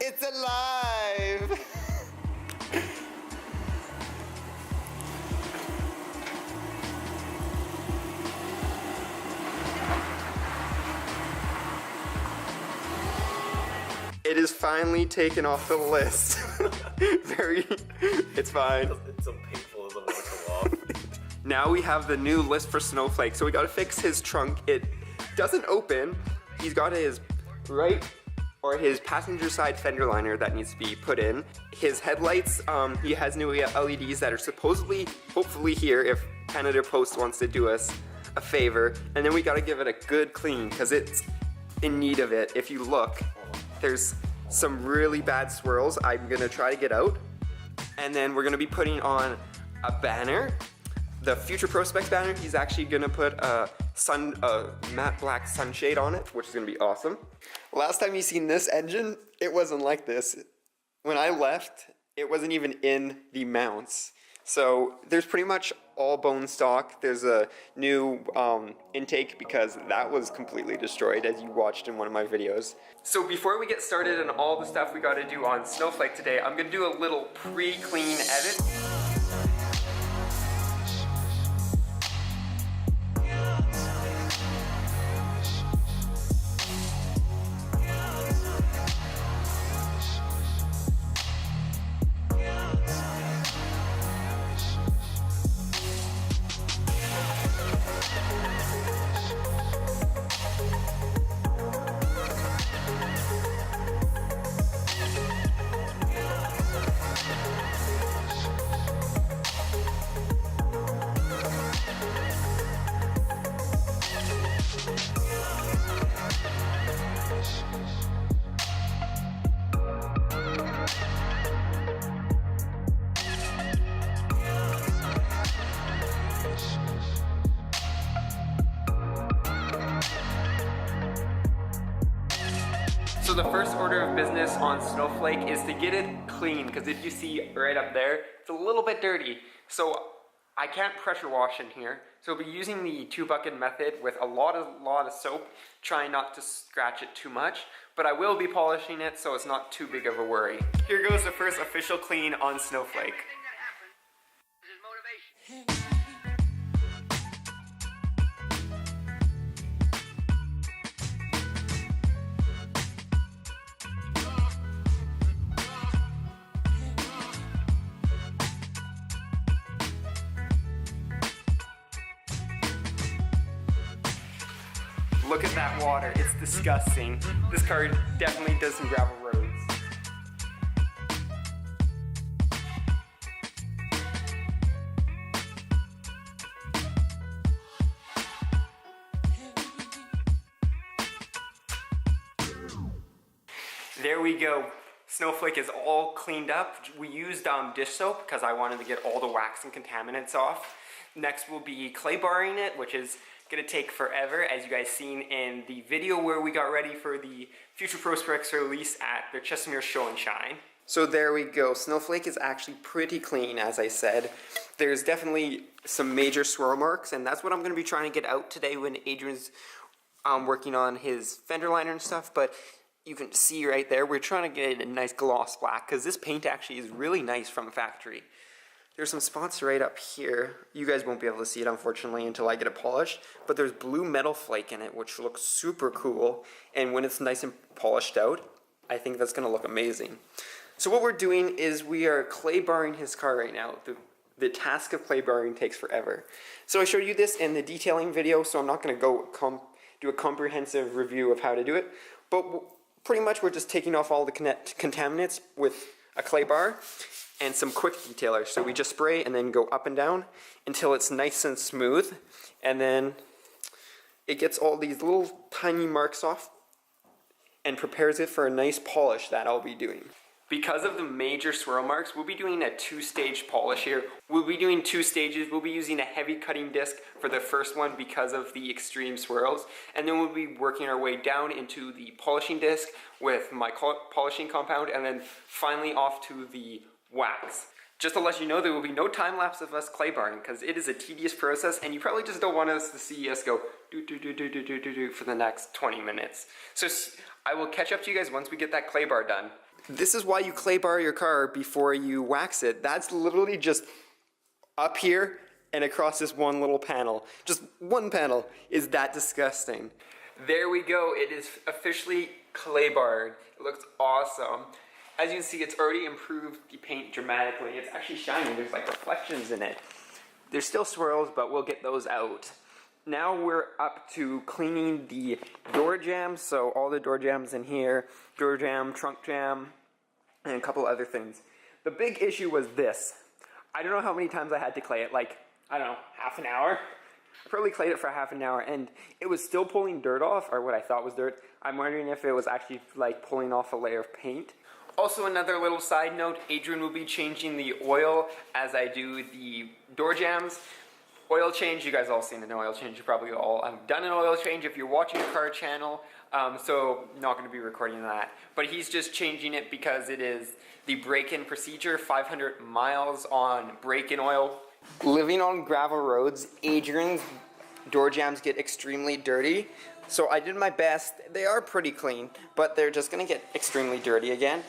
It's alive! It is finally taken off the list. It's fine. It's so painful as it wants to come off. Now we have the new list for Snowflake. So we gotta fix his trunk. It doesn't open. He's got his right or his passenger side fender liner that needs to be put in. His headlights, he has new LEDs that are supposedly, hopefully here if Canada Post wants to do us a favor. And then we gotta give it a good clean because it's in need of it. If you look, there's some really bad swirls I'm gonna try to get out. And then we're gonna be putting on a banner. The Future Prospects banner, he's actually gonna put a matte black sunshade on it, which is gonna be awesome. Last time you seen this engine, it wasn't like this. When I left, it wasn't even in the mounts. So there's pretty much all bone stock. There's a new intake because that was completely destroyed, as you watched in one of my videos. So before we get started on all the stuff we gotta do on Snowflake today, I'm gonna do a little pre-clean edit. So the first order of business on Snowflake is to get it clean, because if you see right up there, it's a little bit dirty. So I can't pressure wash in here. So I'll be using the 2-bucket method with a lot of soap, trying not to scratch it too much, but I will be polishing it so it's not too big of a worry. Here goes the first official clean on Snowflake. Look at that water, it's disgusting. This car definitely does some gravel roads. There we go. Snowflake is all cleaned up. We used dish soap because I wanted to get all the wax and contaminants off. Next will be clay barring it, which is gonna take forever, as you guys seen in the video where we got ready for the Future Prospects release at the Chestermere Show and Shine. So there we go. Snowflake is actually pretty clean, as I said. There's definitely some major swirl marks, and that's what I'm gonna be trying to get out today when Adrian's working on his fender liner and stuff. But you can see right there, we're trying to get a nice gloss black because this paint actually is really nice from the factory. There's some spots right up here. You guys won't be able to see it, unfortunately, until I get it polished, but there's blue metal flake in it, which looks super cool. And when it's nice and polished out, I think that's gonna look amazing. So what we're doing is we are clay barring his car right now. The task of clay barring takes forever. So I showed you this in the detailing video, so I'm not gonna go do a comprehensive review of how to do it, but pretty much we're just taking off all the contaminants with a clay bar and some quick detailers. So we just spray and then go up and down until it's nice and smooth, and then it gets all these little tiny marks off and prepares it for a nice polish that I'll be doing. Because of the major swirl marks, we'll be doing a 2-stage polish here. We'll be doing 2 stages. We'll be using a heavy cutting disc for the first one because of the extreme swirls, and then we'll be working our way down into the polishing disc with my polishing compound, and then finally off to the wax. Just to let you know, there will be no time lapse of us clay barring because it is a tedious process, and you probably just don't want us to see us go do for the next 20 minutes. So I will catch up to you guys once we get that clay bar done. This is why you clay bar your car before you wax it. That's literally just up here and across this one little panel. Just one panel is that disgusting. There we go. It is officially clay barred. It looks awesome. As you can see, it's already improved the paint dramatically. It's actually shiny. There's like reflections in it. There's still swirls, but we'll get those out. Now we're up to cleaning the door jambs. So all the door jambs in here, door jamb, trunk jam, and a couple other things. The big issue was this. I don't know how many times I had to clay it, like, I don't know, half an hour? I probably clayed it for half an hour, and it was still pulling dirt off, or what I thought was dirt. I'm wondering if it was actually like pulling off a layer of paint. Also, another little side note, Adrian will be changing the oil as I do the door jambs. Oil change, you guys all seen an oil change. You probably all have done an oil change if you're watching a car channel, so not going to be recording that. But he's just changing it because it is the break-in procedure, 500 miles on break-in oil. Living on gravel roads, Adrian's door jambs get extremely dirty. So I did my best. They are pretty clean, but they're just going to get extremely dirty again.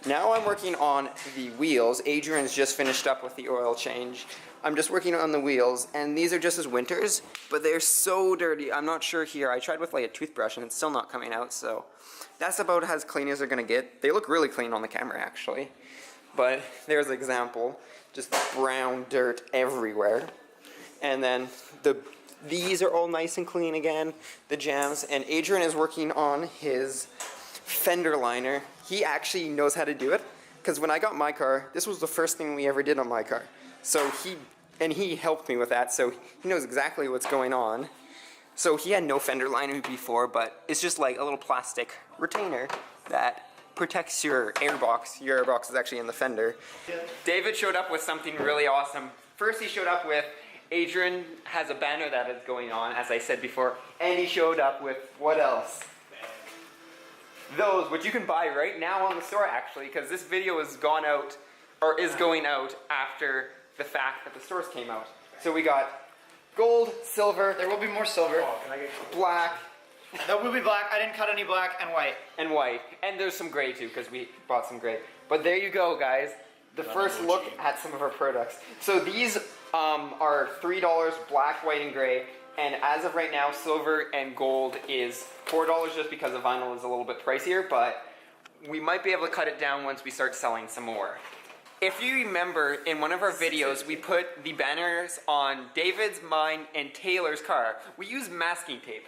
Now I'm working on the wheels. Adrian's just finished up with the oil change. I'm just working on the wheels, and these are just his winters, but they're so dirty. I'm not sure here. I tried with like a toothbrush, and it's still not coming out, so that's about as clean as they're going to get. They look really clean on the camera, actually. But there's an example. Just brown dirt everywhere. And then these are all nice and clean again, the jams. And Adrian is working on his fender liner. He actually knows how to do it, because when I got my car, this was the first thing we ever did on my car. So he helped me with that, so he knows exactly what's going on. So he had no fender liner before, but it's just like a little plastic retainer that protects your airbox. Your airbox is actually in the fender. David showed up with something really awesome. First he showed up with, Adrian has a banner that is going on, as I said before, and he showed up with, what else? Those, which you can buy right now on the store actually, because this video is gone out, or is going out after the fact that the stores came out. So we got gold, silver, There will be more silver. black, There will be black. I didn't cut any black and white. and white. And there's some gray too, because we bought some gray. But there you go, guys. The first look at some of our products. So these are $3, black, white, and gray. And as of right now, silver and gold is $4 just because the vinyl is a little bit pricier, but we might be able to cut it down once we start selling some more. If you remember, in one of our videos, we put the banners on David's, mine, and Taylor's car. We used masking tape.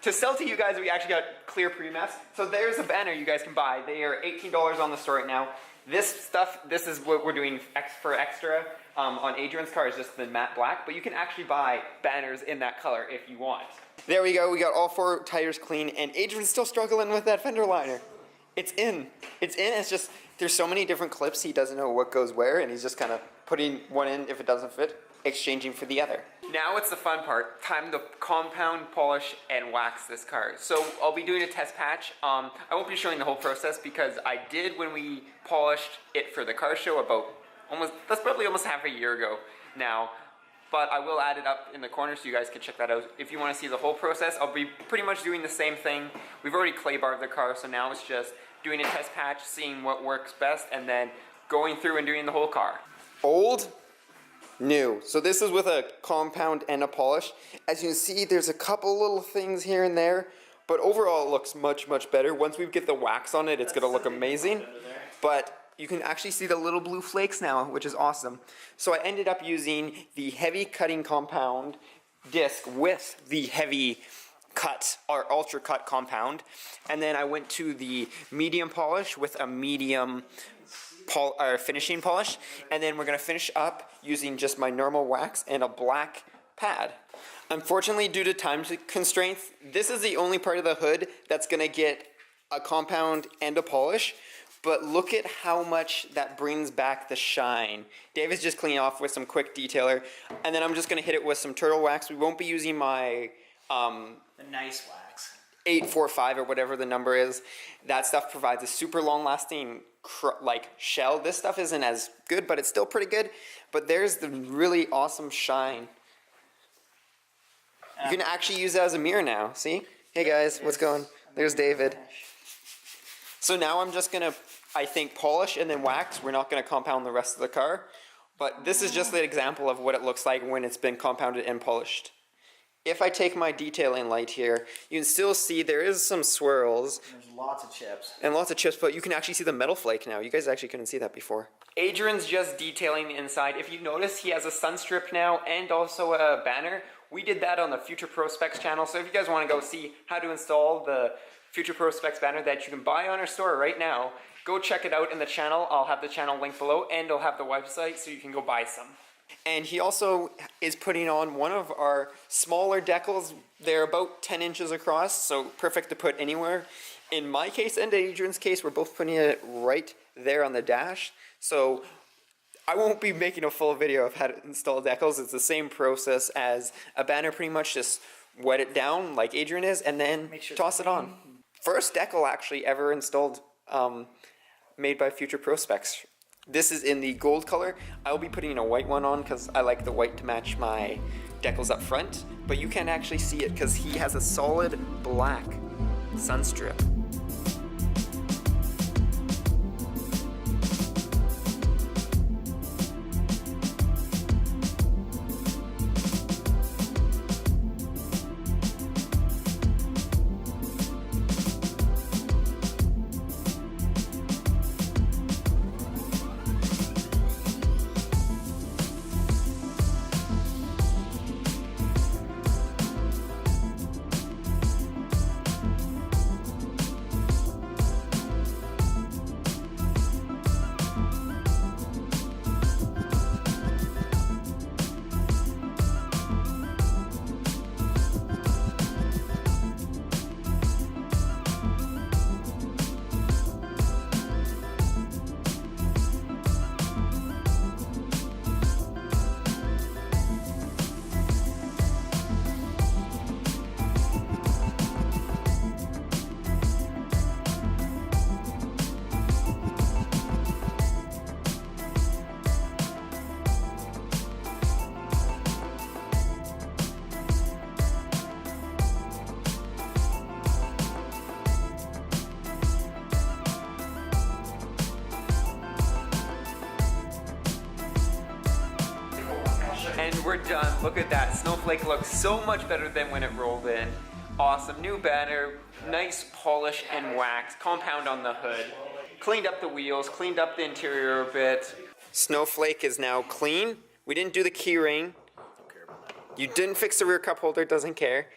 To sell to you guys, we actually got clear pre-mess. So there's a banner you guys can buy. They are $18 on the store right now. This stuff, this is what we're doing for extra. On Adrian's car is just the matte black, but you can actually buy banners in that color if you want. There we go, we got all 4 tires clean, and Adrian's still struggling with that fender liner. It's in, it's just, there's so many different clips, he doesn't know what goes where, and he's just kind of putting one in if it doesn't fit, exchanging for the other. Now it's the fun part, time to compound, polish, and wax this car. So I'll be doing a test patch. I won't be showing the whole process because I did when we polished it for the car show about that's probably almost half a year ago now. But I will add it up in the corner so you guys can check that out. If you want to see the whole process, I'll be pretty much doing the same thing. We've already clay barred the car, so now it's just doing a test patch, seeing what works best, and then going through and doing the whole car. Old, new. So this is with a compound and a polish. As you can see, there's a couple little things here and there, but overall it looks much, much better. Once we get the wax on it, it's gonna look amazing. But you can actually see the little blue flakes now, which is awesome. So I ended up using the heavy cutting compound disc with the heavy cut or ultra cut compound, and then I went to the medium polish with a medium finishing polish, and then we're gonna finish up using just my normal wax and a black pad. Unfortunately, due to time constraints, this is the only part of the hood that's gonna get a compound and a polish. But look at how much that brings back the shine. David's just cleaning off with some quick detailer, and then I'm just gonna hit it with some turtle wax. We won't be using my The nice wax. 845 or whatever the number is. That stuff provides a super long lasting shell. This stuff isn't as good, but it's still pretty good. But there's the really awesome shine. You can actually use it as a mirror now, see? Hey guys, what's going? There's David. So now I'm just gonna, I think, polish and then wax. We're not gonna compound the rest of the car. But this is just an example of what it looks like when it's been compounded and polished. If I take my detailing light here, you can still see there is some swirls. There's lots of chips. And lots of chips, but you can actually see the metal flake now. You guys actually couldn't see that before. Adrian's just detailing the inside. If you notice, he has a sun strip now and also a banner. We did that on the Future Pro Specs channel, so if you guys want to go see how to install the Future Pro Specs banner that you can buy on our store right now, go check it out in the channel. I'll have the channel link below, and I'll have the website so you can go buy some. And he also is putting on one of our smaller decals. They're about 10 inches across, so perfect to put anywhere. In my case and Adrian's case, we're both putting it right there on the dash. So I won't be making a full video of how to install decals. It's the same process as a banner, pretty much just wet it down like Adrian is, and then toss it on. First decal actually ever installed, made by Future Pro Specs. This is in the gold color. I'll be putting a white one on because I like the white to match my decals up front, but you can't actually see it because he has a solid black sun strip. And we're done. Look at that. Snowflake looks so much better than when it rolled in. Awesome. New banner, nice polish and wax, compound on the hood. Cleaned up the wheels, cleaned up the interior a bit. Snowflake is now clean. We didn't do the key ring. You didn't fix the rear cup holder, doesn't care.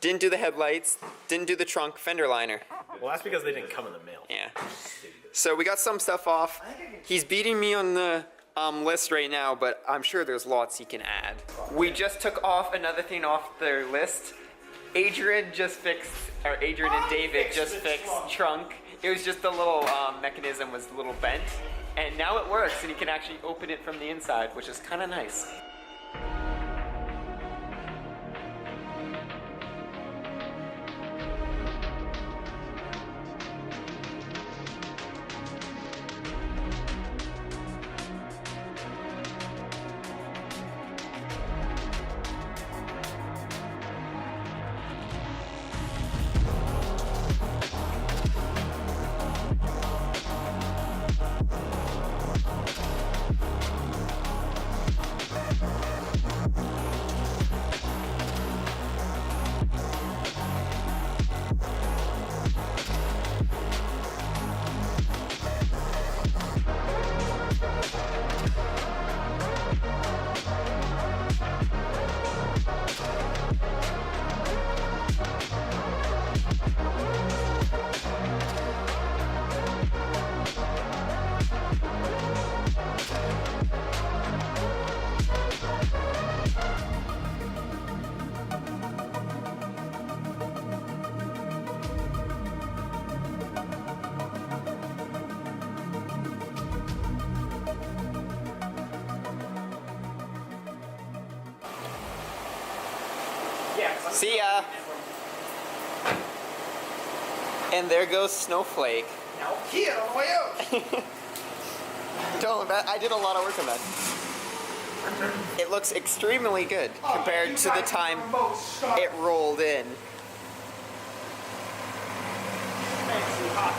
Didn't do the headlights, didn't do the trunk, fender liner. Well, that's because they didn't come in the mail. Yeah. So we got some stuff off. He's beating me on the list right now, but I'm sure there's lots he can add. We just took off another thing off their list. Adrian and David just fixed trunk. It was just the little mechanism was a little bent, and now it works, and you can actually open it from the inside, which is kind of nice. See ya. And there goes Snowflake. Now here on the way out. I did a lot of work on that. It looks extremely good compared to the time it rolled in. Makes you hot.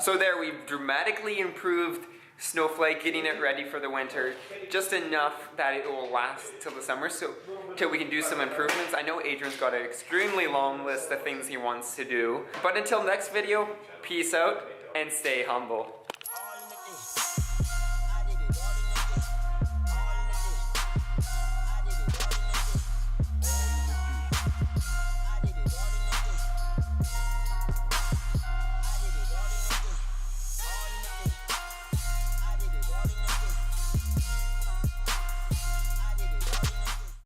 So there, we've dramatically improved Snowflake, getting it ready for the winter, just enough that it will last till the summer, so till we can do some improvements. I know Adrian's got an extremely long list of things he wants to do. But until next video, peace out and stay humble.